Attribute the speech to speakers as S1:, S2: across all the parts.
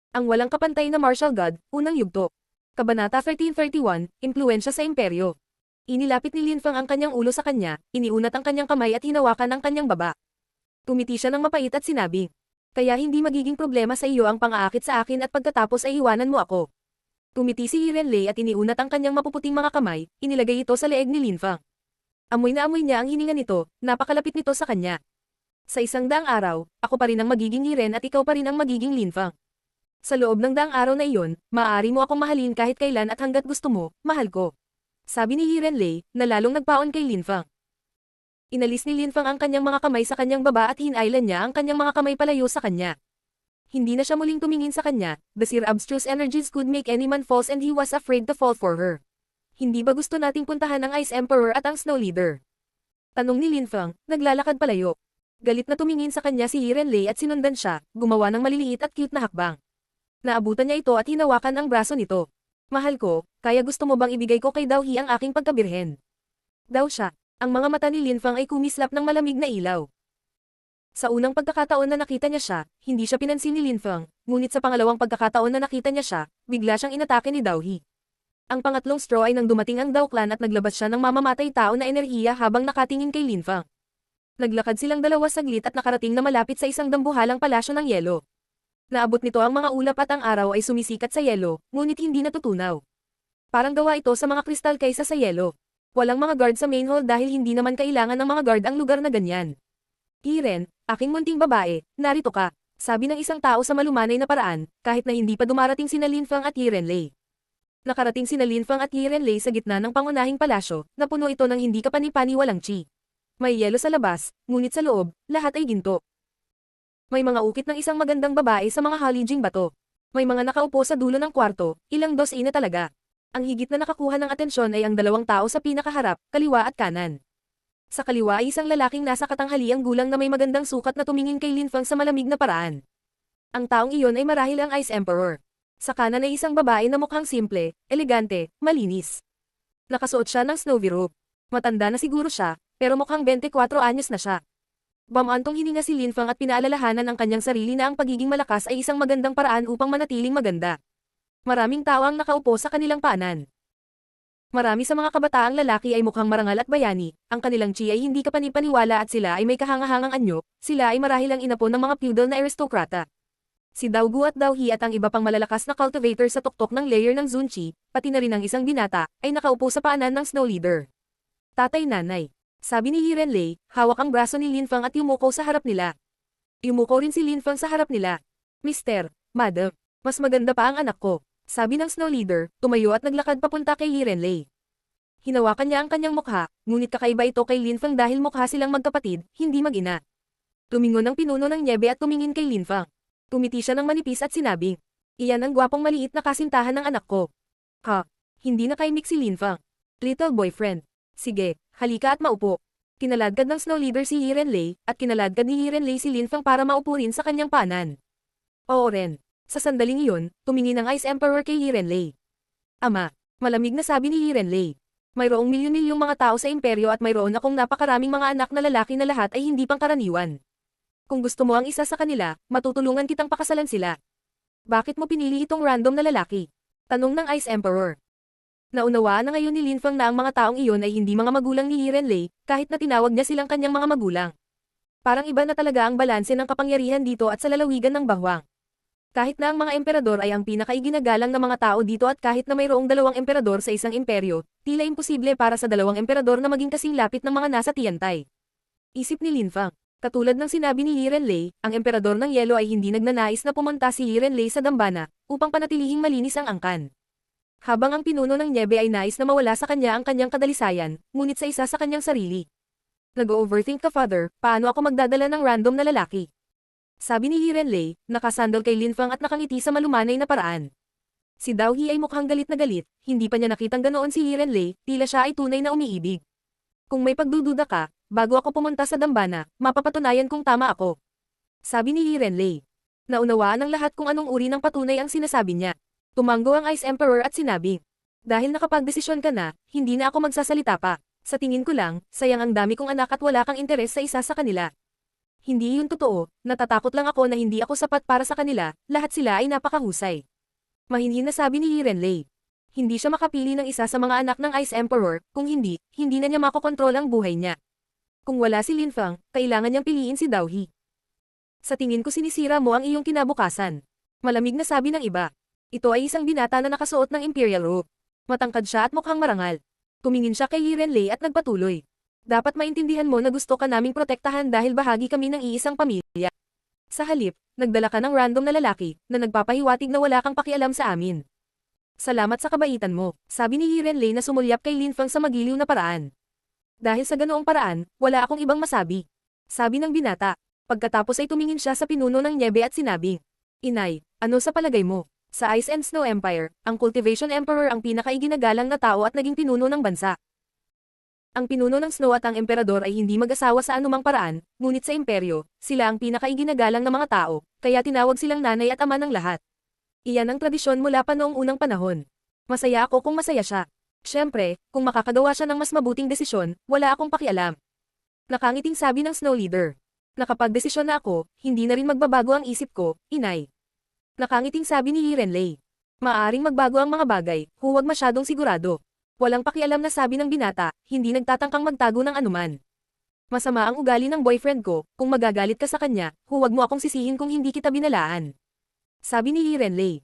S1: Ang walang kapantay na martial god, unang yugto. Kabanata 1331, Impluwensya sa Imperyo. Inilapit ni Linfang ang kanyang ulo sa kanya, iniunat ang kanyang kamay at hinawakan ang kanyang baba. Tumiti siya ng mapait at sinabi, "Kaya hindi magiging problema sa iyo ang pang-aakit sa akin at pagkatapos ay iwanan mo ako." Tumiti si Yirenlei at iniunat ang kanyang mapuputing mga kamay, inilagay ito sa leeg ni Linfang. Amoy na amoy niya ang hininga nito, napakalapit nito sa kanya. Sa isang daang araw, ako pa rin ang magiging Yiren at ikaw pa rin ang magiging Linfang. Sa loob ng daang araw na iyon, maaari mo akong mahalin kahit kailan at hanggat gusto mo, mahal ko. Sabi ni Yirenlei, na lalong nagpaon kay Linfang. Inalis ni Linfang ang kanyang mga kamay sa kanyang baba at hinailan niya ang kanyang mga kamay palayo sa kanya. Hindi na siya muling tumingin sa kanya, the sheer abstruse energies could make any man false and he was afraid to fall for her. Hindi ba gusto nating puntahan ang Ice Emperor at ang Snow Leader? Tanong ni Linfang, naglalakad palayo. Galit na tumingin sa kanya si Yirenlei at sinundan siya, gumawa ng maliliit at cute na hakbang. Naabutan niya ito at hinawakan ang braso nito. Mahal ko, kaya gusto mo bang ibigay ko kay Dawhi ang aking pagkabirhen? Daw siya. Ang mga mata ni Linfang ay kumislap ng malamig na ilaw. Sa unang pagkakataon na nakita niya siya, hindi siya pinansin ni Linfang, ngunit sa pangalawang pagkakataon na nakita niya siya, bigla siyang inatake ni Dawhi. Ang pangatlong straw ay nang dumating ang Dao Clan at naglabas siya ng mamamatay tao na enerhiya habang nakatingin kay Linfang. Naglakad silang dalawa saglit at nakarating na malapit sa isang dambuhalang palasyo ng yelo. Naabot nito ang mga ulap at ang araw ay sumisikat sa yelo, ngunit hindi natutunaw. Parang gawa ito sa mga kristal kaysa sa yelo. Walang mga guard sa main hall dahil hindi naman kailangan ng mga guard ang lugar na ganyan. Iren, aking munting babae, narito ka, sabi ng isang tao sa malumanay na paraan, kahit na hindi pa dumarating sina Linfang at Yirenlei. Nakarating sina Linfang at Yirenlei sa gitna ng pangunahing palasyo, na puno ito ng hindi kapani-pani walang chi. May yelo sa labas, ngunit sa loob, lahat ay ginto. May mga ukit ng isang magandang babae sa mga halijing bato. May mga nakaupo sa dulo ng kwarto, ilang dos-ina talaga. Ang higit na nakakuha ng atensyon ay ang dalawang tao sa pinakaharap, kaliwa at kanan. Sa kaliwa ay isang lalaking nasa katanghaliang gulang na may magandang sukat na tumingin kay Linfang sa malamig na paraan. Ang taong iyon ay marahil ang Ice Emperor. Sa kanan ay isang babae na mukhang simple, elegante, malinis. Nakasuot siya ng snowy robe. Matanda na siguro siya, pero mukhang 24 anyos na siya. Bamantong hininga si Linfang at pinaalalahanan ang kanyang sarili na ang pagiging malakas ay isang magandang paraan upang manatiling maganda. Maraming tao ang nakaupo sa kanilang paanan. Marami sa mga kabataang lalaki ay mukhang marangal at bayani, ang kanilang chi ay hindi kapanipaniwala at sila ay may kahangahangang anyo, sila ay marahil ang inapo ng mga feudal na aristokrata. Si Daogu at Dawhi at ang iba pang malalakas na cultivator sa tuktok ng layer ng Zunchi, pati na rin ang isang binata, ay nakaupo sa paanan ng Snow Leader. Tatay-nanay. Sabi ni Yirenlei, hawak ang braso ni Linfang at yumuko sa harap nila. Yumuko rin si Linfang sa harap nila. Mister, Madam, mas maganda pa ang anak ko. Sabi ng Snow Leader, tumayo at naglakad papunta kay Yirenlei. Hinawakan niya ang kanyang mukha, ngunit kakaiba ito kay Linfang dahil mukha silang magkapatid, hindi mag-ina. Tumingon ang pinuno ng niebe at tumingin kay Linfang. Tumiti siya ng manipis at sinabing, "Iyan ang gwapong maliit na kasintahan ng anak ko." Ha? Hindi na kaimik si Linfang. Little boyfriend. Sige, halika at maupo. Kinaladkad ng Snow Leader si Yirenlei, at kinaladkad ni Yirenlei si Linfang para maupo rin sa kanyang paanan. Oo rin. Sa sandaling iyon, tumingin ang Ice Emperor kay Yirenlei. Ama, malamig na sabi ni Yirenlei. Mayroong milyon-milyong mga tao sa imperyo at mayroon akong napakaraming mga anak na lalaki na lahat ay hindi pangkaraniwan. Kung gusto mo ang isa sa kanila, matutulungan kitang pakasalan sila. Bakit mo pinili itong random na lalaki? Tanong ng Ice Emperor. Naunawaan na ngayon ni Linfang na ang mga taong iyon ay hindi mga magulang ni Yirenlei, kahit na tinawag niya silang kanyang mga magulang. Parang iba na talaga ang balanse ng kapangyarihan dito at sa lalawigan ng bahwang. Kahit na ang mga emperador ay ang pinakaiginagalang na mga tao dito at kahit na mayroong dalawang emperador sa isang imperyo, tila imposible para sa dalawang emperador na maging kasing lapit ng mga nasa Tiantay. Isip ni Linfang. Katulad ng sinabi ni Yirenlei, ang emperador ng yelo ay hindi nagnanais na pumunta si Yirenlei sa dambana, upang panatilihing malinis ang angkan. Habang ang pinuno ng niebe ay nais na mawala sa kanya ang kanyang kadalisayan, ngunit sa isa sa kanyang sarili. Nag-overthink ka father, paano ako magdadala ng random na lalaki? Sabi ni Yirenlei, nakasandal kay Linfang at nakangiti sa malumanay na paraan. Si Dawhi ay mukhang galit na galit, hindi pa niya nakitang ganoon si Yirenlei, tila siya ay tunay na umiibig. Kung may pagdududa ka, bago ako pumunta sa dambana, mapapatunayan kung tama ako. Sabi ni Yirenlei. Naunawaan ng lahat kung anong uri ng patunay ang sinasabi niya. Tumanggo ang Ice Emperor at sinabi, "Dahil nakapagdesisyon ka na, hindi na ako magsasalita pa. Sa tingin ko lang, sayang ang dami kong anak at wala kang interes sa isa sa kanila." Hindi yun totoo, natatakot lang ako na hindi ako sapat para sa kanila, lahat sila ay napakahusay. Mahinhin na sabi ni Yirenlei. Hindi siya makapili ng isa sa mga anak ng Ice Emperor, kung hindi, hindi na niya makokontrol ang buhay niya. Kung wala si Linfang, kailangan niyang piliin si Daohi. Sa tingin ko sinisira mo ang iyong kinabukasan. Malamig na sabi ng iba. Ito ay isang binata na nakasuot ng Imperial robe. Matangkad siya at mukhang marangal. Tumingin siya kay Yirenlei at nagpatuloy. Dapat maintindihan mo na gusto ka naming protektahan dahil bahagi kami ng iisang pamilya. Sa halip, nagdala ka ng random na lalaki, na nagpapahiwatig na wala kang pakialam sa amin. Salamat sa kabaitan mo, sabi ni Yirenlei na sumulyap kay Linfang sa magiliw na paraan. Dahil sa ganoong paraan, wala akong ibang masabi. Sabi ng binata. Pagkatapos ay tumingin siya sa pinuno ng nyebe at sinabing, Inay, ano sa palagay mo? Sa Ice and Snow Empire, ang Cultivation Emperor ang pinakaiginagalang na tao at naging pinuno ng bansa. Ang pinuno ng Snow at ang Emperador ay hindi mag-asawa sa anumang paraan, ngunit sa imperyo, sila ang pinakaiginagalang na mga tao, kaya tinawag silang nanay at ama ng lahat. Iyan ang tradisyon mula pa noong unang panahon. Masaya ako kung masaya siya. Siyempre, kung makakagawa siya ng mas mabuting desisyon, wala akong pakialam. Nakangiting sabi ng Snow Leader. Nakapagdesisyon na ako, hindi na rin magbabago ang isip ko, inay. Nakangiting sabi ni Yirenlei. Maaring magbago ang mga bagay, huwag masyadong sigurado. Walang pakialam na sabi ng binata, hindi nagtatangkang magtago ng anuman. Masama ang ugali ng boyfriend ko, kung magagalit ka sa kanya, huwag mo akong sisihin kung hindi kita binalaan. Sabi ni Yirenlei.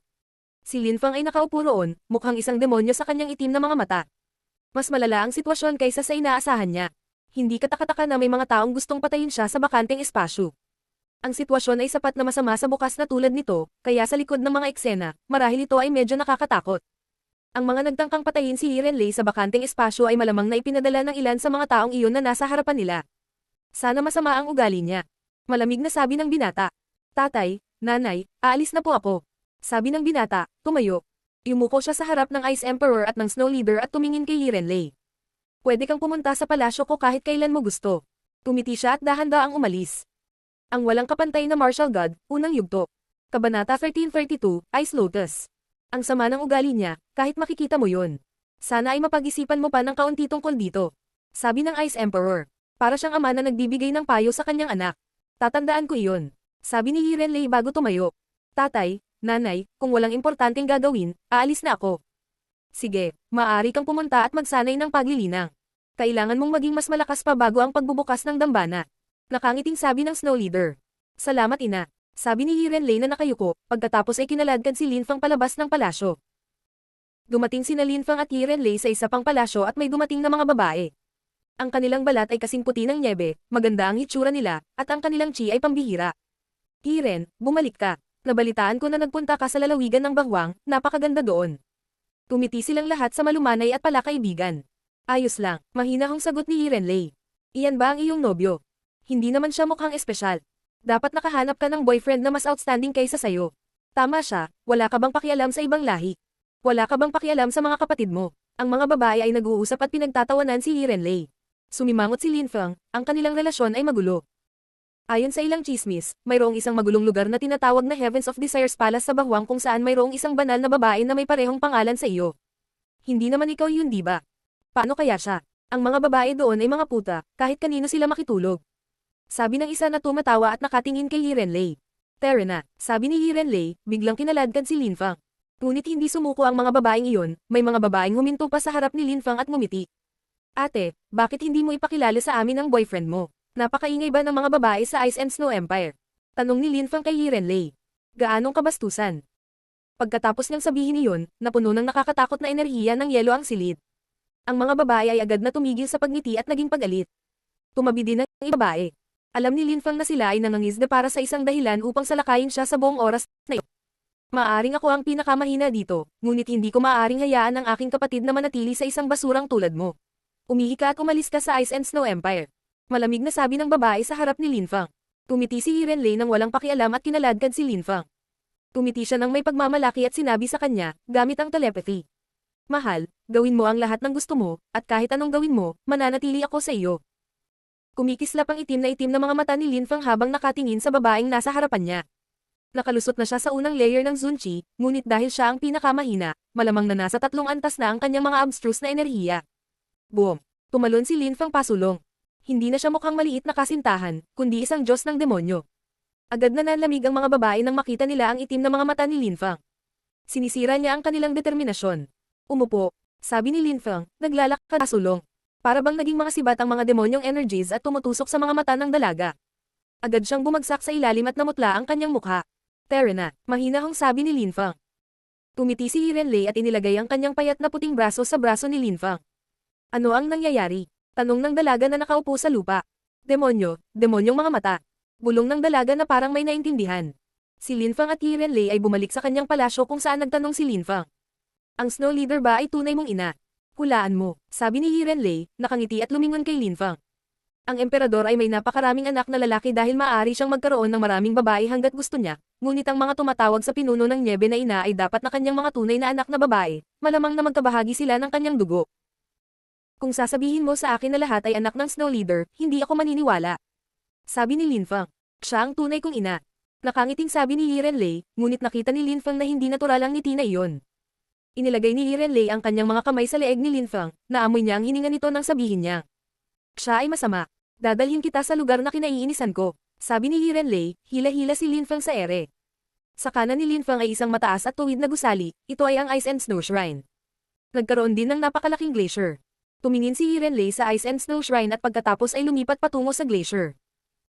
S1: Si Linfang ay nakaupo roon, mukhang isang demonyo sa kanyang itim na mga mata. Mas malala ang sitwasyon kaysa sa inaasahan niya. Hindi katakataka na may mga taong gustong patayin siya sa bakanteng espasyo. Ang sitwasyon ay sapat na masama sa bukas na tulad nito, kaya sa likod ng mga eksena, marahil ito ay medyo nakakatakot. Ang mga nagtangkang patayin si Yirenlei sa bakanteng espasyo ay malamang na ipinadala ng ilan sa mga taong iyon na nasa harapan nila. Sana masama ang ugali niya. Malamig na sabi ng binata. Tatay, nanay, aalis na po ako. Sabi ng binata, tumayo. Yumuko siya sa harap ng Ice Emperor at ng Snow Leader at tumingin kay Yirenlei. Pwede kang pumunta sa palasyo ko kahit kailan mo gusto. Tumiti siya at dahan-daang umalis. Ang walang kapantay na martial god, unang yugto. Kabanata 1332, Ice Lotus. Ang sama ng ugali niya, kahit makikita mo yun. Sana ay mapag-isipan mo pa ng kaunti tungkol dito. Sabi ng Ice Emperor. Para siyang ama na nagbibigay ng payo sa kanyang anak. Tatandaan ko iyon. Sabi ni Yirenlei bago tumayo. Tatay, nanay, kung walang importanteng gagawin, aalis na ako. Sige, maaari kang pumunta at magsanay ng paglilinang. Kailangan mong maging mas malakas pa bago ang pagbubukas ng dambana. Nakangiting sabi ng Snow Leader. Salamat ina. Sabi ni Yirenlei na nakayuko, pagkatapos ay kinaladkad si Linfang palabas ng palasyo. Dumating sina Linfang at Yirenlei sa isa pang palasyo at may dumating na mga babae. Ang kanilang balat ay kasing puti ng nyebe, maganda ang hitsura nila, at ang kanilang chi ay pambihira. Yiren, bumalik ka. Nabalitaan ko na nagpunta ka sa lalawigan ng Bahwang, napakaganda doon. Tumiti silang lahat sa malumanay at palakaibigan. Ayos lang, mahina hong sagot ni Yirenlei. Iyan ba ang iyong nobyo? Hindi naman siya mukhang espesyal. Dapat nakahanap ka ng boyfriend na mas outstanding kaysa sayo. Tama siya, wala ka bang pakialam sa ibang lahi? Wala ka bang pakialam sa mga kapatid mo? Ang mga babae ay nag-uusap at pinagtatawanan si Yirenlei. Sumimangot si Linfang, ang kanilang relasyon ay magulo. Ayon sa ilang chismis, mayroong isang magulong lugar na tinatawag na Heavens of Desires Palace sa Bahwang kung saan mayroong isang banal na babae na may parehong pangalan sa iyo. Hindi naman ikaw yun di ba? Paano kaya siya? Ang mga babae doon ay mga puta, kahit kanino sila makitulog. Sabi ng isa na tumatawa at nakatingin kay Yirenlei. Tara na, sabi ni Yirenlei, biglang kinaladkad si Linfang. Ngunit hindi sumuko ang mga babaeng iyon, may mga babaeng huminto pa sa harap ni Linfang at ngumiti. Ate, bakit hindi mo ipakilala sa amin ang boyfriend mo? Napakaingay ba ng mga babae sa Ice and Snow Empire? Tanong ni Linfang kay Yirenlei. Gaanong kabastusan? Pagkatapos niyang sabihin iyon, napuno ng nakakatakot na enerhiya ng yelo ang silid. Ang mga babae ay agad na tumigil sa pagngiti at naging pagalit. Tumabi din ang babae. Alam ni Linfang na sila ay nangangisda para sa isang dahilan upang salakayin siya sa buong oras na iyon. Maaring ako ang pinakamahina dito, ngunit hindi ko maaring hayaan ang aking kapatid na manatili sa isang basurang tulad mo. Umihi ka at umalis ka sa Ice and Snow Empire. Malamig na sabi ng babae sa harap ni Linfang. Tumiti si Yirenlei nang walang pakialam at kinaladkad si Linfang. Tumiti siya nang may pagmamalaki at sinabi sa kanya, gamit ang telepathy. Mahal, gawin mo ang lahat ng gusto mo, at kahit anong gawin mo, mananatili ako sa iyo. Kumikislap ang itim na mga mata ni Linfang habang nakatingin sa babaeng nasa harapan niya. Nakalusot na siya sa unang layer ng Zunchi, ngunit dahil siya ang pinakamahina, malamang na nasa 3 antas na ang kanyang mga abstruse na enerhiya. Boom! Tumalon si Linfang pasulong. Hindi na siya mukhang maliit na kasintahan, kundi isang Diyos ng demonyo. Agad na nanlamig ang mga babae nang makita nila ang itim na mga mata ni Linfang. Sinisira niya ang kanilang determinasyon. Umupo, sabi ni Linfang, naglalakad sa sulong. Para bang naging mga sibat ang mga demonyong energies at tumutusok sa mga mata ng dalaga. Agad siyang bumagsak sa ilalim at namutla ang kanyang mukha. Tara na, mahinahong sabi ni Linfang. Tumiti si Hirenlei at inilagay ang kanyang payat na puting braso sa braso ni Linfang. Ano ang nangyayari? Tanong ng dalaga na nakaupo sa lupa. Demonyong mga mata. Bulong ng dalaga na parang may naintindihan. Si Linfang at Hirenlei ay bumalik sa kanyang palasyo kung saan nagtanong si Linfang. Ang Snow Leader ba ay tunay mong ina? Hulaan mo, sabi ni Hirenlei, nakangiti at lumingon kay Linfang. Ang emperador ay may napakaraming anak na lalaki dahil maaari siyang magkaroon ng maraming babae hanggat gusto niya, ngunit ang mga tumatawag sa pinuno ng Niebe na ina ay dapat na kanyang mga tunay na anak na babae, malamang na magkabahagi sila ng kanyang dugo. Kung sasabihin mo sa akin na lahat ay anak ng Snow Leader, hindi ako maniniwala. Sabi ni Linfang. Siya ang tunay kong ina. Nakangiting sabi ni Hirenlei, ngunit nakita ni Linfang na hindi natural ang ngiti na iyon. Inilagay ni Hirenlei ang kanyang mga kamay sa leeg ni Linfang, naamoy niya ang hininga nito nang sabihin niya. Siya ay masama. Dadalhin kita sa lugar na kinaiinisan ko. Sabi ni Hirenlei, hila-hila si Linfang sa ere. Sa kanan ni Linfang ay isang mataas at tuwid na gusali, ito ay ang Ice and Snow Shrine. Nagkaroon din ng napakalaking glacier. Tumingin si Hirenlei sa Ice and Snow Shrine at pagkatapos ay lumipat patungo sa glacier.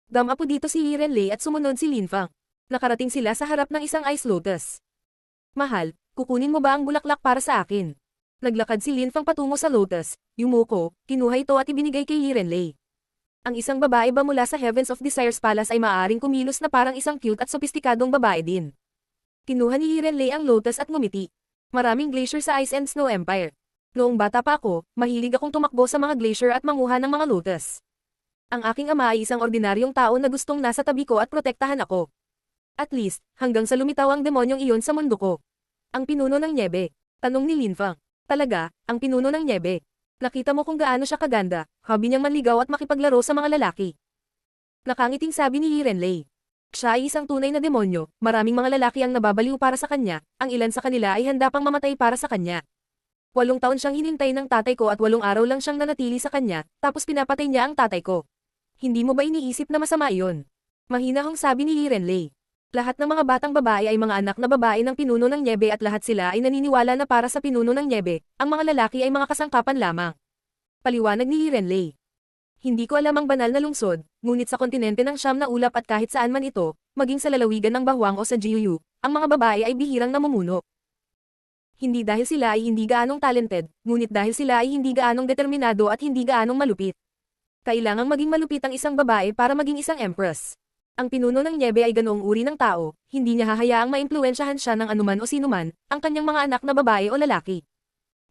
S1: Damapo dito si Hirenlei at sumunod si Linfang. Nakarating sila sa harap ng isang ice lotus. Mahal, kukunin mo ba ang bulaklak para sa akin? Naglakad si Linfang patungo sa lotus, yumuko, kinuha ito at ibinigay kay Hirenlei. Ang isang babae ba mula sa Heavens of Desires Palace ay maaaring kumilos na parang isang cute at sopistikadong babae din. Kinuha ni Hirenlei ang lotus at ngumiti. Maraming glacier sa Ice and Snow Empire. Noong bata pa ako, mahilig akong tumakbo sa mga glacier at manguha ng mga lotus. Ang aking ama ay isang ordinaryong tao na gustong nasa tabi ko at protektahan ako. At least, hanggang sa lumitaw ang demonyong iyon sa mundo ko. Ang pinuno ng Niebe. Tanong ni Linfang. Talaga, ang pinuno ng Niebe. Nakita mo kung gaano siya kaganda, hobby niyang manligaw at makipaglaro sa mga lalaki. Nakangiting sabi ni Hirenlei. Siya ay isang tunay na demonyo, maraming mga lalaki ang nababaliw para sa kanya, ang ilan sa kanila ay handa pang mamatay para sa kanya. 8 taon siyang hinintay ng tatay ko at 8 araw lang siyang nanatili sa kanya, tapos pinapatay niya ang tatay ko. Hindi mo ba iniisip na masama iyon? Mahinahong sabi ni Hirenlei. Lahat ng mga batang babae ay mga anak na babae ng pinuno ng Niebe at lahat sila ay naniniwala na para sa pinuno ng Niebe, ang mga lalaki ay mga kasangkapan lamang. Paliwanag ni Hirenlei. Hindi ko alam ang banal na lungsod, ngunit sa kontinente ng Siyam na Ulap at kahit saan man ito, maging sa lalawigan ng Bahwang o sa Jiuyu, ang mga babae ay bihirang namumuno. Hindi dahil sila ay hindi gaanong talented, ngunit dahil sila ay hindi gaanong determinado at hindi gaanong malupit. Kailangang maging malupit ang isang babae para maging isang empress. Ang pinuno ng Niebe ay ganoong uri ng tao, hindi niya hahayaang maimpluwensyahan siya ng anuman o sinuman, ang kanyang mga anak na babae o lalaki.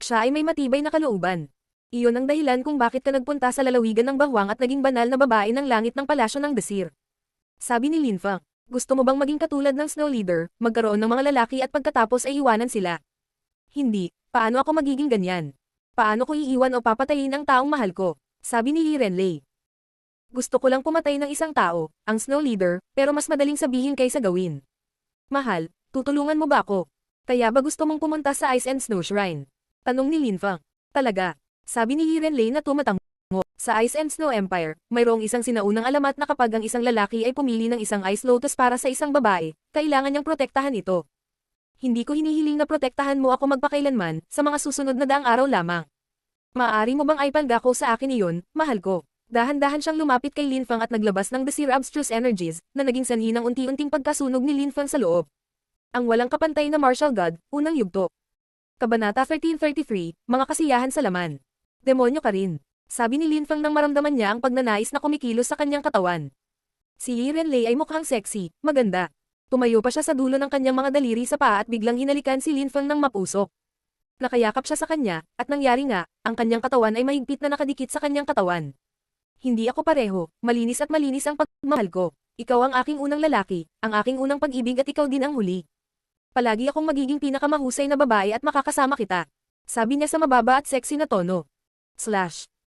S1: Siya ay may matibay na kalooban. Iyon ang dahilan kung bakit ka nagpunta sa lalawigan ng Bahwang at naging banal na babae ng langit ng palasyo ng Desir. Sabi ni Linfang, gusto mo bang maging katulad ng Snow Leader, magkaroon ng mga lalaki at pagkatapos ay iwanan sila? Hindi, paano ako magiging ganyan? Paano ko iiwan o papatayin ang taong mahal ko? Sabi ni Hirenlei. Gusto ko lang pumatay ng isang tao, ang Snow Leader, pero mas madaling sabihin kaysa gawin. Mahal, tutulungan mo ba ako? Kaya ba gusto mong pumunta sa Ice and Snow Shrine? Tanong ni Linfang. Talaga, sabi ni Hirenlei na tumatango. Sa Ice and Snow Empire, mayroong isang sinaunang alamat na kapag ang isang lalaki ay pumili ng isang Ice Lotus para sa isang babae, kailangan niyang protektahan ito. Hindi ko hinihiling na protektahan mo ako magpakailanman, sa mga susunod na daang araw lamang. Maaari mo bang ipangako sa akin iyon, mahal ko? Dahan-dahan siyang lumapit kay Linfang at naglabas ng Desir Abstruse Energies, na naging sanhi ng unti-unting pagkasunog ni Linfang sa loob. Ang walang kapantay na martial god, unang yugto. Kabanata 1333, mga kasiyahan sa laman. Demonyo ka rin. Sabi ni Linfang nang maramdaman niya ang pagnanais na kumikilos sa kanyang katawan. Si Hirenlei ay mukhang sexy, maganda. Tumayo pa siya sa dulo ng kanyang mga daliri sa paa at biglang hinalikan si Linfang ng mapusok. Nakayakap siya sa kanya, at nangyari nga, ang kanyang katawan ay mahigpit na nakadikit sa kanyang katawan. Hindi ako pareho, malinis at malinis ang pagmamahal ko. Ikaw ang aking unang lalaki, ang aking unang pag-ibig at ikaw din ang huli. Palagi akong magiging pinakamahusay na babae at makakasama kita. Sabi niya sa mababa at sexy na tono.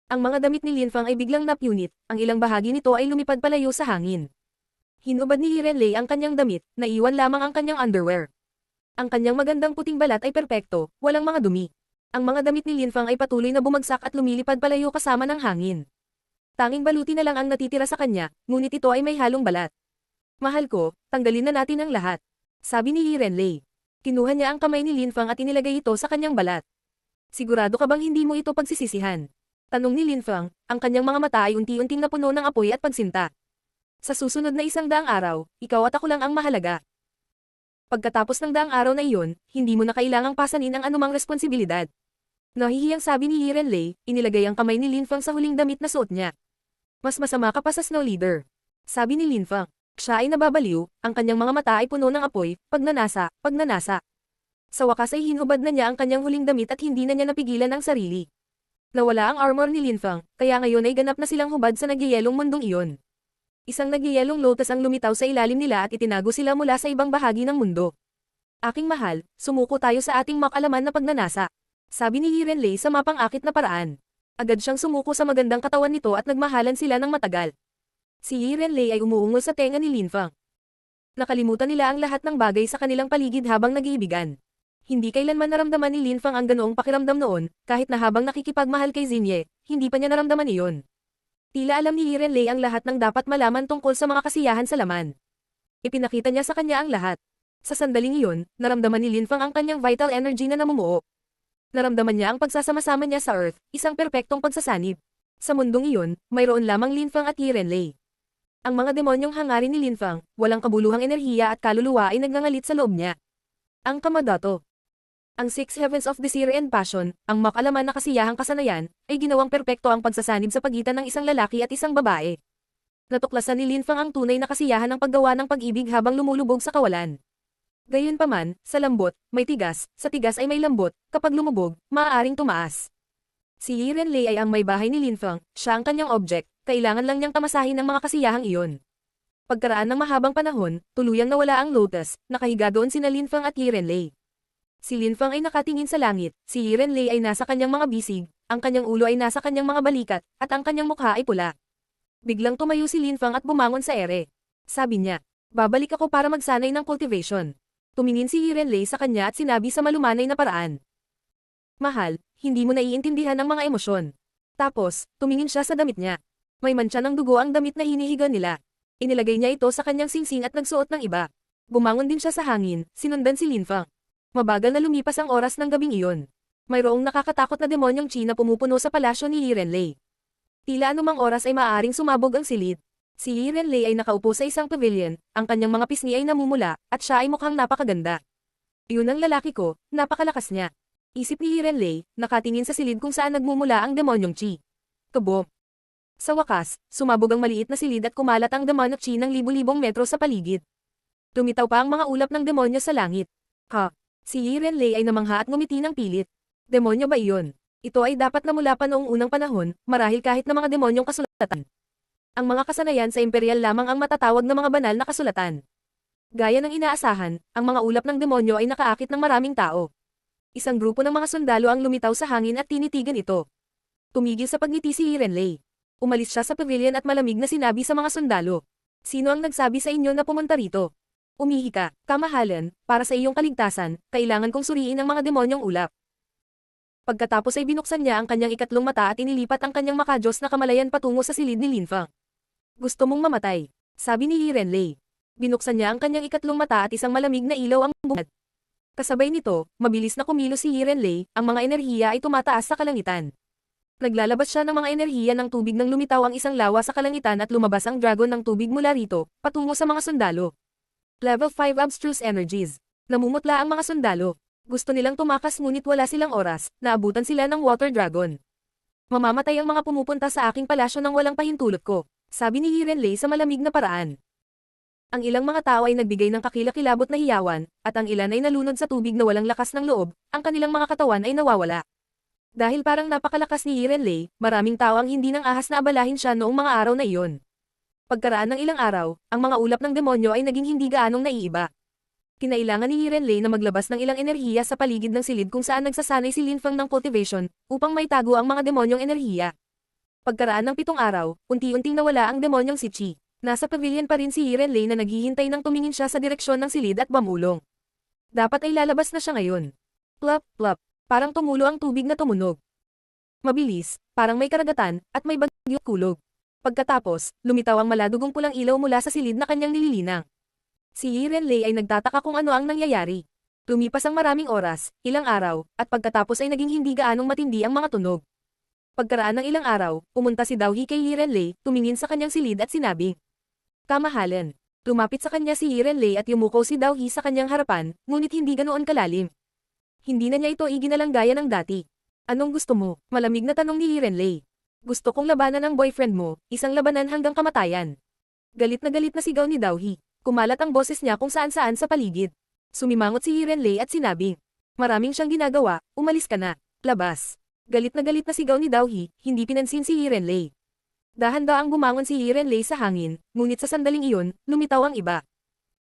S1: Ang mga damit ni Linfang ay biglang napunit, ang ilang bahagi nito ay lumipad palayo sa hangin. Hinubad ni Hirenlei ang kanyang damit, naiwan lamang ang kanyang underwear. Ang kanyang magandang puting balat ay perpekto, walang mga dumi. Ang mga damit ni Linfang ay patuloy na bumagsak at lumilipad palayo kasama ng hangin. Tanging baluti na lang ang natitira sa kanya, ngunit ito ay may halong balat. Mahal ko, tanggalin na natin ang lahat. Sabi ni Yi Renlei. Kinuha niya ang kamay ni Linfang at inilagay ito sa kanyang balat. Sigurado ka bang hindi mo ito pagsisisihan? Tanong ni Linfang, ang kanyang mga mata ay unti-unting napuno ng apoy at pagsinta. Sa susunod na 100 araw, ikaw at ako lang ang mahalaga. Pagkatapos ng 100 araw na iyon, hindi mo na kailangang pasanin ang anumang responsibilidad. Nahihiyang sabi ni Yi Renlei, inilagay ang kamay ni Linfang sa huling damit na suot niya. Mas masama ka pa sa Snow Leader. Sabi ni Linfang. Siya ay nababaliw, ang kanyang mga mata ay puno ng apoy, pagnanasa. Sa wakas ay hinubad na niya ang kanyang huling damit at hindi na niya napigilan ang sarili. Nawala ang armor ni Linfang, kaya ngayon ay ganap na silang hubad sa nagyayelong mundong iyon. Isang nagyayelong lotus ang lumitaw sa ilalim nila at itinago sila mula sa ibang bahagi ng mundo. Aking mahal, sumuko tayo sa ating makalaman na pagnanasa. Sabi ni Yi Renlei sa mapang-akit na paraan. Agad siyang sumuko sa magandang katawan nito at nagmahalan sila ng matagal. Si Yi Renlei ay umuungol sa tenga ni Linfang. Nakalimutan nila ang lahat ng bagay sa kanilang paligid habang nag-iibigan. Hindi kailanman naramdaman ni Linfang ang ganoong pakiramdam noon, kahit na habang nakikipagmahal kay Xinye, hindi pa niya naramdaman iyon. Tila alam ni Yi Renlei ang lahat ng dapat malaman tungkol sa mga kasiyahan sa laman. Ipinakita niya sa kanya ang lahat. Sa sandaling iyon, naramdaman ni Linfang ang kanyang vital energy na namumuo. Naramdaman niya ang pagsasama-sama niya sa Earth, isang perpektong pagsasanib. Sa mundong iyon, mayroon lamang Linfang at Yi Renlei. Ang mga demonyong hangarin ni Linfang, walang kabuluhang enerhiya at kaluluwa ay nagngangalit sa loob niya. Ang Kamadato. Ang Six Heavens of Desire and Passion, ang makalaman na kasiyahang kasanayan, ay ginawang perpekto ang pagsasanib sa pagitan ng isang lalaki at isang babae. Natuklasan ni Linfang ang tunay na kasiyahan ng paggawa ng pag-ibig habang lumulubog sa kawalan. Gayunpaman, sa lambot, may tigas, sa tigas ay may lambot, kapag lumubog, maaaring tumaas. Si Yi Renlei ay ang may bahay ni Linfang, siya ang kanyang object, kailangan lang niyang tamasahin ang mga kasiyahang iyon. Pagkaraan ng mahabang panahon, tuluyang nawala ang lotus, nakahiga doon sina Linfang at Yi Renlei. Si Linfang ay nakatingin sa langit, si Yi Renlei ay nasa kanyang mga bisig, ang kanyang ulo ay nasa kanyang mga balikat, at ang kanyang mukha ay pula. Biglang tumayo si Linfang at bumangon sa ere. Sabi niya, babalik ako para magsanay ng cultivation. Tumingin si Yi Renlei sa kanya at sinabi sa malumanay na paraan. Mahal, hindi mo naiintindihan ang mga emosyon. Tapos, tumingin siya sa damit niya. May mantsa ng dugo ang damit na hinihiga nila. Inilagay niya ito sa kanyang singsing at nagsuot ng iba. Bumangon din siya sa hangin, sinundan si Linfang. Mabagal na lumipas ang oras ng gabing iyon. Mayroong nakakatakot na demonyong Qi na pumupuno sa palasyo ni Yi Renlei. Tila anumang oras ay maaaring sumabog ang silid. Si Yi Renlei ay nakaupo sa isang pavilion, ang kanyang mga pisngi ay namumula, at siya ay mukhang napakaganda. Iyon ang lalaki ko, napakalakas niya. Isip ni Yi Renlei, nakatingin sa silid kung saan nagmumula ang demonyong Qi. Kabom! Sa wakas, sumabog ang maliit na silid at kumalat ang demonyong Qi ng libu-libong metro sa paligid. Tumitaw pa ang mga ulap ng demonyo sa langit. Ha! Si Yi Renlei ay namangha at ngumiti ng pilit. Demonyo ba iyon? Ito ay dapat na mula pa noong unang panahon, marahil kahit na mga demonyong kasulatan. Ang mga kasanayan sa imperial lamang ang matatawag na mga banal na kasulatan. Gaya ng inaasahan, ang mga ulap ng demonyo ay nakaakit ng maraming tao. Isang grupo ng mga sundalo ang lumitaw sa hangin at tinitigan ito. Tumigil sa pagngiti si Yi Renlei. Umalis siya sa pavilion at malamig na sinabi sa mga sundalo. Sino ang nagsabi sa inyo na pumunta rito? Umihi ka, kamahalan, para sa iyong kaligtasan, kailangan kong suriin ang mga demonyong ulap. Pagkatapos ay binuksan niya ang kanyang ikatlong mata at inilipat ang kanyang makajos na kamalayan patungo sa silid ni Linfang. Gusto mong mamatay, sabi ni Yi Renlei. Binuksan niya ang kanyang ikatlong mata at isang malamig na ilaw ang bungad. Kasabay nito, mabilis na kumilos si Yi Renlei, ang mga enerhiya ay tumataas sa kalangitan. Naglalabas siya ng mga enerhiya ng tubig nang lumitaw ang isang lawa sa kalangitan at lumabas ang dragon ng tubig mula rito, patungo sa mga sundalo. Level 5 Abstruse Energies. Namumutla ang mga sundalo. Gusto nilang tumakas ngunit wala silang oras, naabutan sila ng Water Dragon. Mamamatay ang mga pumupunta sa aking palasyo nang walang pahintulot ko, sabi ni Yi Renlei sa malamig na paraan. Ang ilang mga tao ay nagbigay ng kakilakilabot na hiyawan, at ang ilan ay nalunod sa tubig na walang lakas ng loob, ang kanilang mga katawan ay nawawala. Dahil parang napakalakas ni Yi Renlei, maraming tao ang hindi nang ahas na abalahin siya noong mga araw na iyon. Pagkaraan ng ilang araw, ang mga ulap ng demonyo ay naging hindi gaanong naiiba. Kinailangan ni Yi Renlei na maglabas ng ilang enerhiya sa paligid ng silid kung saan nagsasanay si Linfang ng cultivation, upang maitago ang mga demonyong enerhiya. Pagkaraan ng 7 araw, unti-unting nawala ang demonyong si Qi. Nasa pavilion pa rin si Yi Renlei na naghihintay nang tumingin siya sa direksyon ng silid at bumulong. Dapat ay lalabas na siya ngayon. Plop, plop, parang tumulo ang tubig na tumunog. Mabilis, parang may karagatan, at may bagyong kulog. Pagkatapos, lumitaw ang maladugong pulang ilaw mula sa silid na kanyang nililinang. Si Yi Renlei ay nagtataka kung ano ang nangyayari. Lumipas ang maraming oras, ilang araw, at pagkatapos ay naging hindi gaanong matindi ang mga tunog. Pagkaraan ng ilang araw, pumunta si Dao He kay Yi Renlei, tumingin sa kanyang silid at sinabing, "Kamahalan." Lumapit sa kanya si Yi Renlei at yumuko si Dao He sa kanyang harapan, ngunit hindi ganoon kalalim. Hindi na niya ito iginalang gaya ng dati. "Anong gusto mo?" Malamig na tanong ni Yi Renlei. "Gusto kong labanan ang boyfriend mo, isang labanan hanggang kamatayan." Galit na sigaw ni Dao He. Kumalat ang boses niya kung saan-saan sa paligid. Sumimangot si Yi Renlei at sinabing, "Maraming siyang ginagawa, umalis ka na. Labas." Galit na sigaw ni Dao He, hindi pinansin si Yi Renlei. Dahan-daang bumangon si Yi Renlei sa hangin, ngunit sa sandaling iyon, lumitaw ang iba.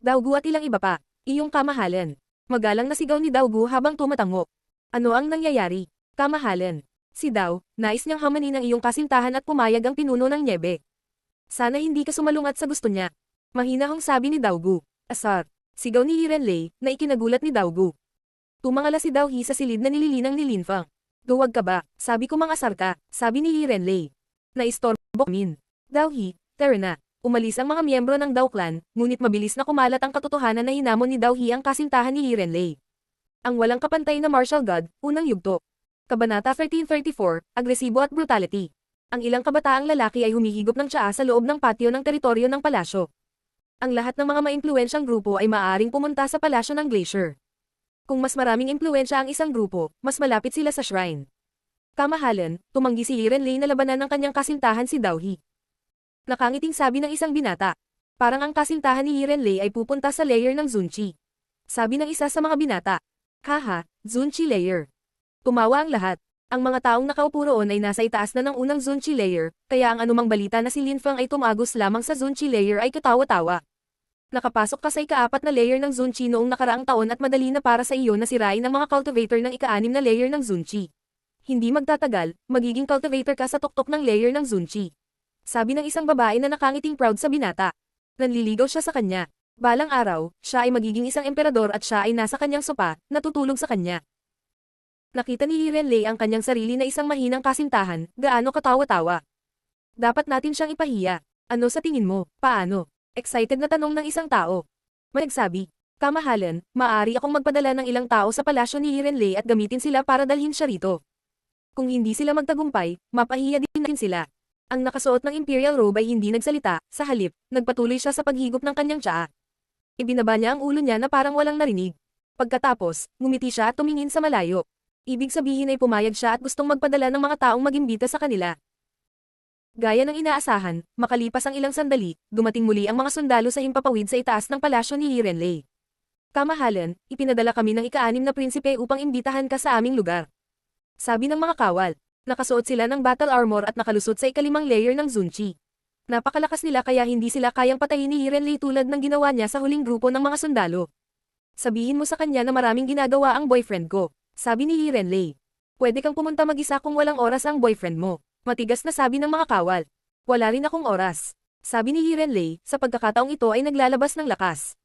S1: "Daogu at ilang iba pa, iyong kamahalan." Magalang na sigaw ni Daogu habang tumatango. "Ano ang nangyayari? Kamahalan." Si Dao, nais niyang hamanin ang iyong kasintahan at pumayag ang pinuno ng nyebe. "Sana hindi ka sumalungat sa gusto niya." Mahinahong sabi ni Daogu. "Asar." Sigaw ni Yi Renlei, na ikinagulat ni Daogu. Tumangala si Dao He sa silid na nililinang ni Linfang. "Duwag ka ba? Sabi ko mang-asar ka," sabi ni Yi Renlei. "Naistorbo min." "Dao He, tara na." Umalis ang mga miyembro ng Dao Clan, ngunit mabilis na kumalat ang katotohanan na hinamon ni Dao He ang kasintahan ni Yi Renlei. Ang walang kapantay na martial god, unang yugto. Kabanata 1334, Agresibo at Brutality. Ang ilang kabataang lalaki ay humihigop ng tsaa sa loob ng patio ng teritoryo ng palasyo. Ang lahat ng mga maimpluwensyang grupo ay maaaring pumunta sa palasyo ng Glacier. Kung mas maraming impluwensya ang isang grupo, mas malapit sila sa shrine. Kamahalan, tumanggi si Yi Renlei na labanan ng kanyang kasintahan si Dao He. Nakangiting sabi ng isang binata. Parang ang kasintahan ni Yi Renlei ay pupunta sa layer ng Zunchi. Sabi ng isa sa mga binata. "Haha, Zunchi layer." Tumawa ang lahat. Ang mga taong nakaupo roon ay nasa itaas na ng unang Zunchi layer, kaya ang anumang balita na si Linfang ay tumagos lamang sa Zunchi layer ay katawa-tawa. "Nakapasok ka sa ika-4 na layer ng Zunchi noong nakaraang taon at madali na para sa iyo na sirain ang mga cultivator ng ika-6 na layer ng Zunchi. Hindi magtatagal, magiging cultivator ka sa tuktok ng layer ng Zunchi." Sabi ng isang babae na nakangiting proud sa binata. Nanliligaw siya sa kanya. Balang araw, siya ay magiging isang emperador at siya ay nasa kanyang sopa, natutulog sa kanya. Nakita ni Yi Renlei ang kanyang sarili na isang mahinang kasintahan, gaano katawa-tawa. "Dapat natin siyang ipahiya. Ano sa tingin mo, paano?" Excited na tanong ng isang tao. May nagsabi, "Kamahalan, maaari akong magpadala ng ilang tao sa palasyo ni Yi Renlei at gamitin sila para dalhin siya rito. Kung hindi sila magtagumpay, mapahiya din natin sila." Ang nakasuot ng imperial robe ay hindi nagsalita, sa halip, nagpatuloy siya sa paghigop ng kanyang tsaa. Ibinaba niya ang ulo niya na parang walang narinig. Pagkatapos, ngumiti siya at tumingin sa malayo. Ibig sabihin ay pumayag siya at gustong magpadala ng mga taong magimbita sa kanila. Gaya ng inaasahan, makalipas ang ilang sandali, dumating muli ang mga sundalo sa himpapawid sa itaas ng palasyo ni Yi Renlei. "Kamahalan, ipinadala kami ng ika-6 na prinsipe upang imbitahan ka sa aming lugar." Sabi ng mga kawal. Nakasuot sila ng battle armor at nakalusot sa ika-5 layer ng Zunchi. Napakalakas nila kaya hindi sila kayang patayin ni Yi Renlei tulad ng ginawa niya sa huling grupo ng mga sundalo. "Sabihin mo sa kanya na maraming ginagawa ang boyfriend ko," sabi ni Yi Renlei. "Pwede kang pumunta mag-isa kung walang oras ang boyfriend mo." Matigas na sabi ng mga kawal. "Wala rin akong oras," sabi ni Yi Renlei, sa pagkakataong ito ay naglalabas ng lakas.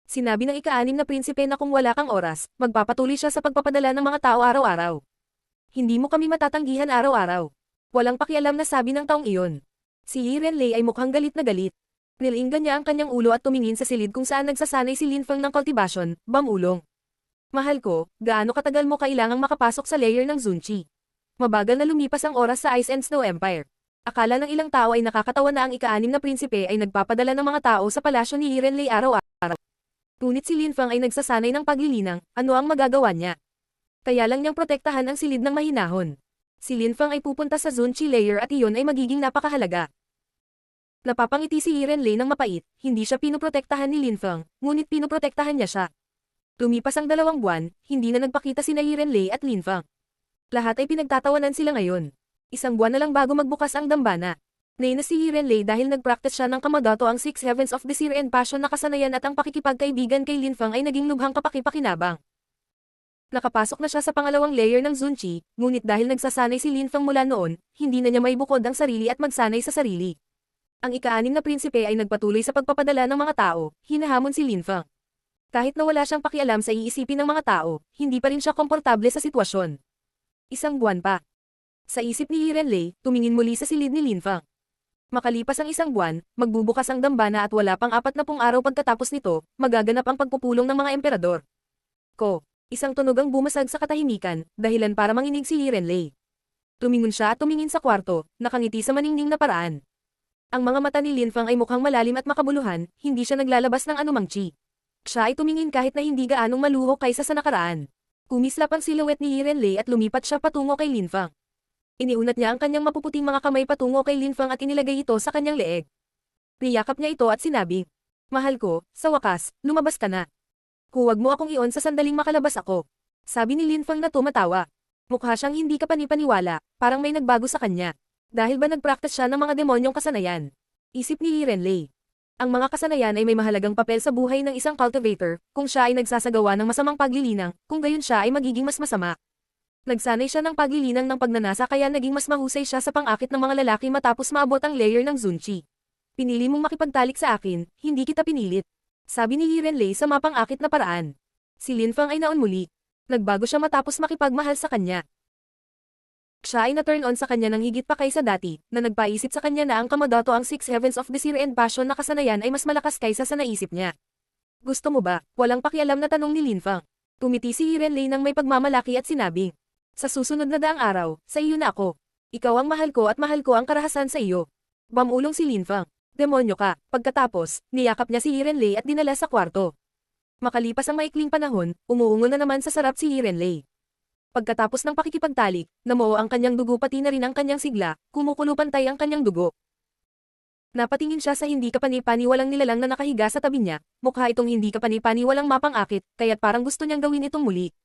S1: Sinabi ng ika-6 na prinsipe na kung wala kang oras, magpapatuloy siya sa pagpapadala ng mga tao araw-araw. "Hindi mo kami matatanggihan araw-araw." Walang pakialam na sabi ng taong iyon. Si Yi Renlei ay mukhang galit na galit. Nilinggan niya ang kanyang ulo at tumingin sa silid kung saan nagsasanay si Linfang ng cultivation, bamulong. "Mahal ko, gaano katagal mo kailangang makapasok sa layer ng Zunchi?" Mabagal na lumipas ang oras sa Ice and Snow Empire. Akala ng ilang tao ay nakakatawa na ang ika-6 na prinsipe ay nagpapadala ng mga tao sa palasyo ni Yi Renlei araw-araw. Ngunit si Linfang ay nagsasanay ng paglilinang, ano ang magagawa niya? Kaya lang niyang protektahan ang silid ng mahinahon. Si Linfang ay pupunta sa Zunchi layer at iyon ay magiging napakahalaga. Napapangiti si Yi Renlei ng mapait, hindi siya pinoprotektahan ni Linfang, ngunit pinoprotektahan niya siya. Lumipas ang 2 buwan, hindi na nagpakita sina Yi Renlei at Linfang. Lahat ay pinagtatawanan sila ngayon. 1 buwan na lang bago magbukas ang dambana. Nainis si Yi Renlei dahil nagpractice siya ng Kamadato ang 6 Heavens of Desire and Passion na kasanayan at ang pakikipagkaibigan kay Linfang ay naging lubhang kapaki-pakinabang. Nakapasok na siya sa pangalawang layer ng Zunchi, ngunit dahil nagsasanay si Linfang mula noon, hindi na niya maibukod ang sarili at magsanay sa sarili. Ang ika-6 na prinsipe ay nagpatuloy sa pagpapadala ng mga tao, hinahamon si Linfang. Kahit na wala siyang pakialam sa iisipin ng mga tao, hindi pa rin siya komportable sa sitwasyon. 1 buwan pa. Sa isip ni Yi Renlei, tumingin muli sa silid ni Linfang. Makalipas ang isang buwan, magbubukas ang dambana at wala pang 40 araw pagkatapos nito, magaganap ang pagpupulong ng mga emperador. Isang tunog ang bumasag sa katahimikan, dahilan para manginig si Li Renlei. Tumingon siya at tumingin sa kwarto, nakangiti sa maningning na paraan. Ang mga mata ni Linfang ay mukhang malalim at makabuluhan, hindi siya naglalabas ng anumang chi. Siya ay tumingin kahit na hindi gaanong maluho kaysa sa nakaraan. Kumislap ang silhouette ni Li Renlei at lumipat siya patungo kay Linfang. Iniunat niya ang kanyang mapuputing mga kamay patungo kay Linfang at inilagay ito sa kanyang leeg. Niyakap niya ito at sinabi, "Mahal ko, sa wakas, lumabas ka na. Huwag mo akong iyon sa sandaling makalabas ako." Sabi ni Linfang na tumatawa. Mukha siyang hindi kapanipaniwala, parang may nagbago sa kanya. Dahil ba nagpractice siya ng mga demonyong kasanayan? Isip ni Li Renlei. Ang mga kasanayan ay may mahalagang papel sa buhay ng isang cultivator, kung siya ay nagsasagawa ng masamang paglilinang, kung gayon siya ay magiging mas masama. Nagsanay siya ng paglilinang ng pagnanasa kaya naging mas mahusay siya sa pang-akit ng mga lalaki matapos maabot ang layer ng Zunchi. "Pinili mong makipagtalik sa akin, hindi kita pinilit," sabi ni Li Renlei sa mapang-akit na paraan. Si Linfang ay naon muli. Nagbago siya matapos makipagmahal sa kanya. Siya ay na-turn on sa kanya ng higit pa kaysa dati, na nagpaisip sa kanya na ang Kamadato ang Six Heavens of Desire and Passion na kasanayan ay mas malakas kaysa sa naisip niya. "Gusto mo ba?" Walang pakialam na tanong ni Linfang. Tumiti si Li Renlei nang may pagmamalaki at sinabi, "Sa susunod na daang araw, sa iyo na ako. Ikaw ang mahal ko at mahal ko ang karahasan sa iyo." Bamulong si Linfang. "Demonyo ka." Pagkatapos, niyakap niya si Li Renlei at dinala sa kwarto. Makalipas ang maikling panahon, umuungo na naman sa sarap si Li Renlei. Pagkatapos ng pakikipagtalik, namuo ang kanyang dugo pati na rin ang kanyang sigla, kumukulo pantay ang kanyang dugo. Napatingin siya sa hindi kapani-paniwalang nilalang na nakahiga sa tabi niya, mukha itong hindi kapani-paniwalang mapang-akit, kaya't parang gusto niyang gawin itong muli.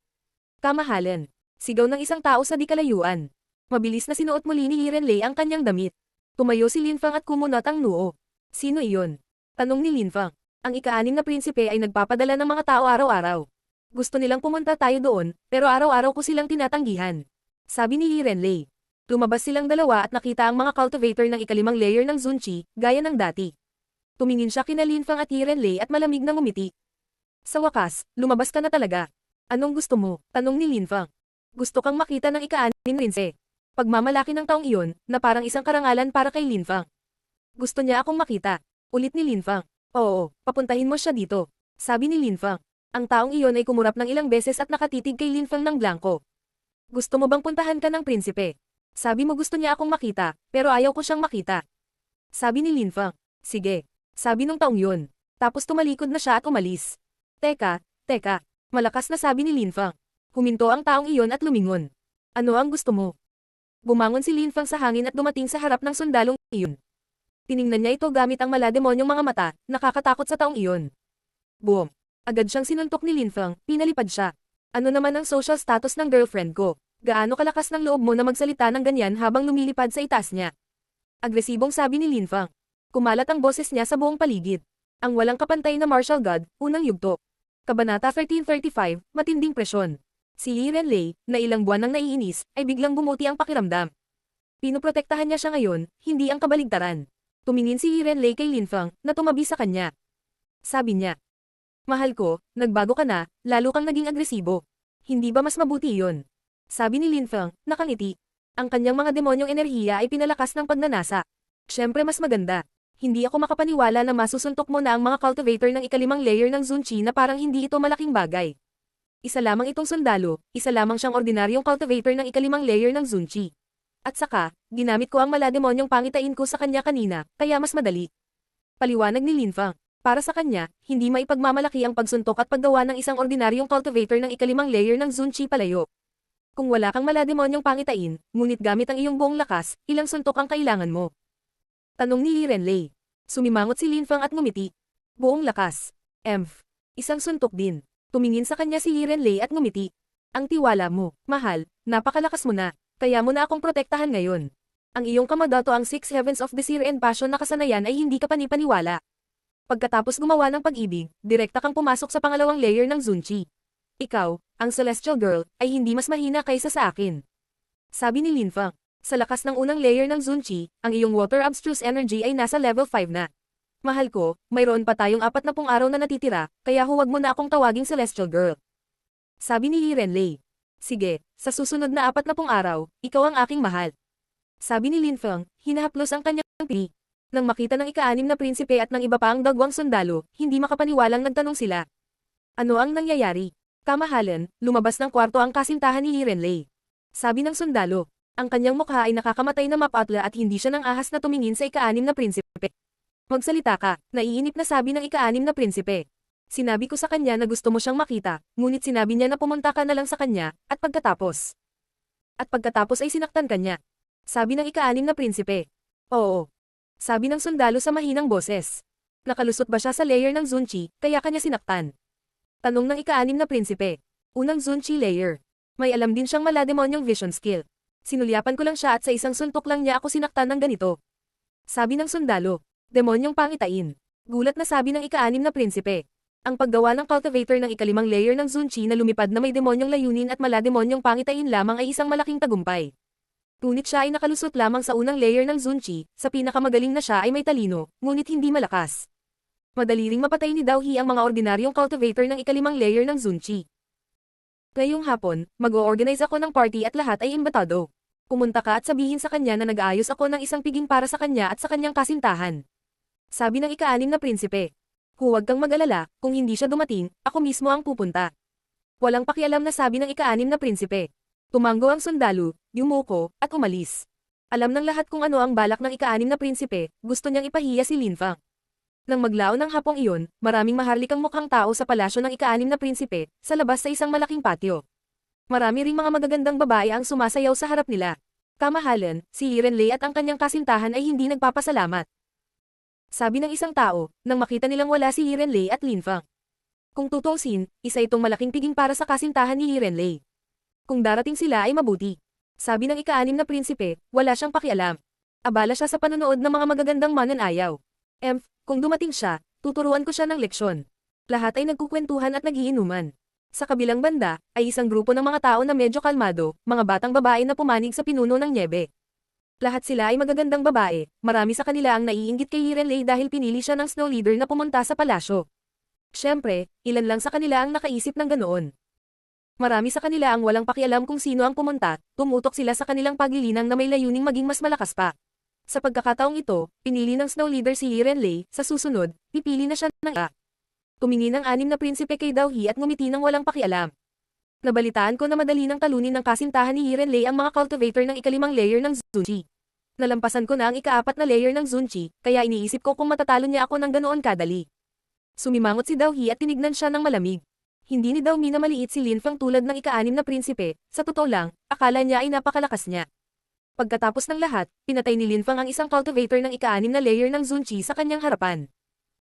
S1: "Kamahalan." Sigaw ng isang tao sa di kalayuan. Mabilis na sinuot muli ni Li Renlei ang kanyang damit. Tumayo si Linfang at kumunot ang noo. "Sino iyon?" tanong ni Linfang. "Ang ika-6 na prinsipe ay nagpapadala ng mga tao araw-araw. Gusto nilang pumunta tayo doon, pero araw-araw ko silang tinatanggihan," sabi ni Li Renlei. Lumabas silang dalawa at nakita ang mga cultivator ng ika-5 layer ng Zunchi, gaya ng dati. Tumingin siya kina Linfang at Li Renlei at malamig na ngumiti. "Sa wakas, lumabas ka na talaga. Anong gusto mo?" tanong ni Linfang. "Gusto kang makita ng ika-6 prinse." Pagmamalaki ng taong iyon, na parang isang karangalan para kay Linfang. "Gusto niya akong makita." Ulit ni Linfang. "Oo, papuntahin mo siya dito," sabi ni Linfang. Ang taong iyon ay kumurap ng ilang beses at nakatitig kay Linfang ng blanko. "Gusto mo bang puntahan ka ng prinsipe? Sabi mo gusto niya akong makita, pero ayaw ko siyang makita," sabi ni Linfang. "Sige," sabi nung taong yun. Tapos tumalikod na siya at umalis. Teka. Malakas na sabi ni Linfang. Huminto ang taong iyon at lumingon. "Ano ang gusto mo?" Bumangon si Linfang sa hangin at dumating sa harap ng sundalong iyon. Tiningnan niya ito gamit ang malademonyong mga mata, nakakatakot sa taong iyon. Boom! Agad siyang sinuntok ni Linfang, pinalipad siya. "Ano naman ang social status ng girlfriend ko? Gaano kalakas ng loob mo na magsalita ng ganyan habang lumilipad sa itaas niya?" Agresibong sabi ni Linfang. Kumalat ang boses niya sa buong paligid. Ang walang kapantay na martial god, unang yugto. Kabanata 1335, Matinding Presyon. Si Li Renlei, na ilang buwan nang naiinis, ay biglang bumuti ang pakiramdam. Pinoprotektahan niya siya ngayon, hindi ang kabaligtaran. Tumingin si Li Renlei kay Linfang, na tumabi sa kanya. Sabi niya, "Mahal ko, nagbago ka na, lalo kang naging agresibo. Hindi ba mas mabuti iyon?" Sabi ni Linfang, nakangiti. Ang kanyang mga demonyong enerhiya ay pinalakas ng pagnanasa. "Siyempre mas maganda. Hindi ako makapaniwala na masusuntok mo na ang mga cultivator ng ika-5 layer ng Zunchi na parang hindi ito malaking bagay. Isa lamang itong sundalo, isa lamang siyang ordinaryong cultivator ng ika-5 layer ng Zunchi. At saka, ginamit ko ang malademonyong pangitain ko sa kanya kanina, kaya mas madali." Paliwanag ni Linfang. Para sa kanya, hindi maipagmamalaki ang pagsuntok at paggawa ng isang ordinaryong cultivator ng ika-5 layer ng Zunchi palayo. Kung wala kang malademonyong pangitain, ngunit gamit ang iyong buong lakas, ilang suntok ang kailangan mo? Tanong ni Li Renlei. Sumimangot si Linfang at ngumiti. "Buong lakas. Isang suntok din." Tumingin sa kanya si Li Renlei at ngumiti. "Ang tiwala mo, mahal, napakalakas mo na. Kaya mo na akong protektahan ngayon. Ang iyong Kamadato ang Six Heavens of Desire and Passion na kasanayan ay hindi ka panipaniwala. Pagkatapos gumawa ng pag-ibig, direkta kang pumasok sa pangalawang layer ng Zunchi. Ikaw, ang Celestial Girl, ay hindi mas mahina kaysa sa akin." Sabi ni Linfang. "Sa lakas ng unang layer ng Zunchi, ang iyong Water Abstruse Energy ay nasa level 5 na. Mahal ko, mayroon pa tayong 40 araw na natitira, kaya huwag mo na akong tawaging Celestial Girl." Sabi ni Li Renlei. "Sige, sa susunod na 40 araw, ikaw ang aking mahal." Sabi ni Linfang, hinahaplos ang kanyang pipi. Nang makita ng ika-6 na prinsipe at ng iba pa ang dagwang sundalo, hindi makapaniwalang nagtanong sila. Ano ang nangyayari? Kamahalan, lumabas ng kwarto ang kasintahan ni Li Renlei. Sabi ng sundalo, ang kanyang mukha ay nakakamatay na mapatla at hindi siya nang ahas na tumingin sa ika-6 na prinsipe. Magsalita ka, naiinip na sabi ng ika-6 na prinsipe. Sinabi ko sa kanya na gusto mo siyang makita, ngunit sinabi niya na pumunta ka na lang sa kanya, at pagkatapos ay sinaktan kanya. Sabi ng ika-6 na prinsipe. Oo. Sabi ng sundalo sa mahinang boses. Nakalusot ba siya sa layer ng Zunchi, kaya kanya sinaktan? Tanong ng ika-6 na prinsipe. Unang Zunchi layer. May alam din siyang malademonyong vision skill. Sinulyapan ko lang siya at sa isang suntok lang niya ako sinaktan ng ganito. Sabi ng sundalo. Demonyong pangitain. Gulat na sabi ng ika-6 na prinsipe. Ang paggawa ng cultivator ng ika-5 layer ng Zunchi na lumipad na may demonyong layunin at malademonyong pangitain lamang ay isang malaking tagumpay. Ngunit siya ay nakalusot lamang sa unang layer ng Zunchi, sa pinakamagaling na siya ay may talino, ngunit hindi malakas. Madali ring mapatay ni Dao He ang mga ordinaryong cultivator ng ika-5 layer ng Zunchi. Ngayong hapon, mag-o-organize ako ng party at lahat ay imbitado. Pumunta ka at sabihin sa kanya na nag-aayos ako ng isang piging para sa kanya at sa kanyang kasintahan. Sabi ng ika-6 na prinsipe. Huwag kang mag-alala, kung hindi siya dumating, ako mismo ang pupunta. Walang pakialam na sabi ng ika-6 na prinsipe. Tumanggo ang sundalo, yumuko, at umalis. Alam ng lahat kung ano ang balak ng ika-6 na prinsipe, gusto niyang ipahiya si Lin Fang. Nang maglaon ng hapong iyon, maraming maharlikang mukhang tao sa palasyo ng ika-6 na prinsipe, sa labas sa isang malaking patio. Marami ring mga magagandang babae ang sumasayaw sa harap nila. Kamahalan, si Li Renlei at ang kanyang kasintahan ay hindi nagpapasalamat. Sabi ng isang tao, nang makita nilang wala si Li Renlei at Lin Fang. Kung tutusin, isa itong malaking piging para sa kasintahan ni Li Renlei. Kung darating sila ay mabuti. Sabi ng ika-6 na prinsipe, wala siyang pakialam. Abala siya sa panonood ng mga magagandang mananayaw. Kung dumating siya, tuturuan ko siya ng leksyon. Lahat ay nagkukwentuhan at nagiinuman. Sa kabilang banda, ay isang grupo ng mga tao na medyo kalmado, mga batang babae na pumanig sa pinuno ng nyebe. Lahat sila ay magagandang babae, marami sa kanila ang naiinggit kay Li Renlei dahil pinili siya ng snow leader na pumunta sa palasyo. Siyempre, ilan lang sa kanila ang nakaisip ng ganoon. Marami sa kanila ang walang pakialam kung sino ang pumunta, tumutok sila sa kanilang paglilinang na may layuning maging mas malakas pa. Sa pagkakataong ito, pinili ng snow leader si Li Renlei, sa susunod, pipili na siya ng iba. Tumingin ang 6 na prinsipe kay Dao He at ngumiti ng walang pakialam. Nabalitaan ko na madali ng talunin ng kasintahan ni Li Renlei ang mga cultivator ng ika-5 layer ng Zunchi. Nalampasan ko na ang ika-4 na layer ng Zunchi, kaya iniisip ko kung matatalo niya ako ng ganoon kadali. Sumimangot si Dao He at tinignan siya ng malamig. Hindi ni Dao Mi na maliit si Lin Fang tulad ng ika-6 na prinsipe, sa totoo lang, akala niya ay napakalakas niya. Pagkatapos ng lahat, pinatay ni Lin Fang ang isang cultivator ng ika-6 na layer ng Zunchi sa kanyang harapan.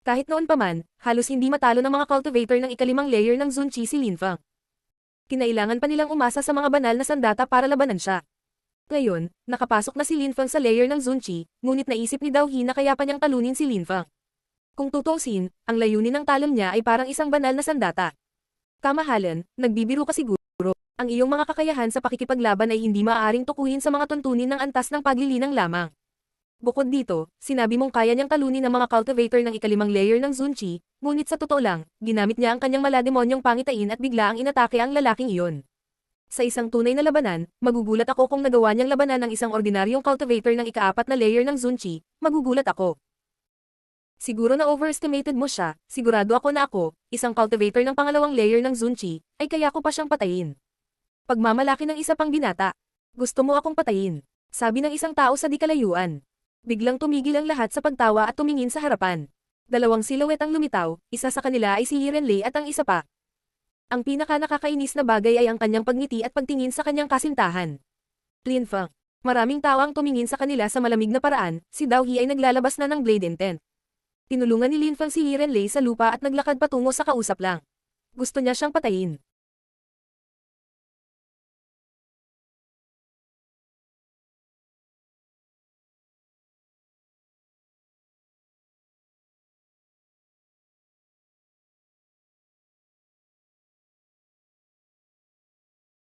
S1: Kahit noon pa man, halos hindi matalo ng mga cultivator ng ika-5 layer ng Zunchi si Lin Fang. Kinailangan pa nilang umasa sa mga banal na sandata para labanan siya. Ngayon, nakapasok na si Lin Fang sa layer ng Zunchi, ngunit naisip ni Dao He na kaya pa niyang talunin si Lin Fang. Kung tutusin, ang layunin ng talon niya ay parang isang banal na sandata. Kamahalan, nagbibiro ka siguro. Ang iyong mga kakayahan sa pakikipaglaban ay hindi maaaring tukuhin sa mga tuntunin ng antas ng paglilinang lamang. Bukod dito, sinabi mong kaya niyang talunin ang mga cultivator ng ika-5 layer ng Zunchi, ngunit sa totoo lang, ginamit niya ang kanyang malademonyong pangitain at bigla ang inatake ang lalaking iyon. Sa isang tunay na labanan, magugulat ako kung nagawa niyang labanan ng isang ordinaryong cultivator ng ika-4 na layer ng Zunchi, magugulat ako. Siguro na overestimated mo siya, sigurado ako na ako, isang cultivator ng pangalawang layer ng Zunchi, ay kaya ko pa siyang patayin. Pagmamalaki ng isa pang binata. Gusto mo akong patayin, sabi ng isang tao sa di kalayuan. Biglang tumigil ang lahat sa pagtawa at tumingin sa harapan. Dalawang silhouette ang lumitaw, isa sa kanila ay si Li Renlei at ang isa pa. Ang pinaka-nakakainis na bagay ay ang kanyang pagngiti at pagtingin sa kanyang kasintahan. Lin Fang. Maraming tao ang tumingin sa kanila sa malamig na paraan, si Dao He ay naglalabas na ng blade intent. Tinulungan ni Lin Fang si Li Renlei sa lupa at naglakad patungo sa kausap lang. Gusto niya siyang patayin.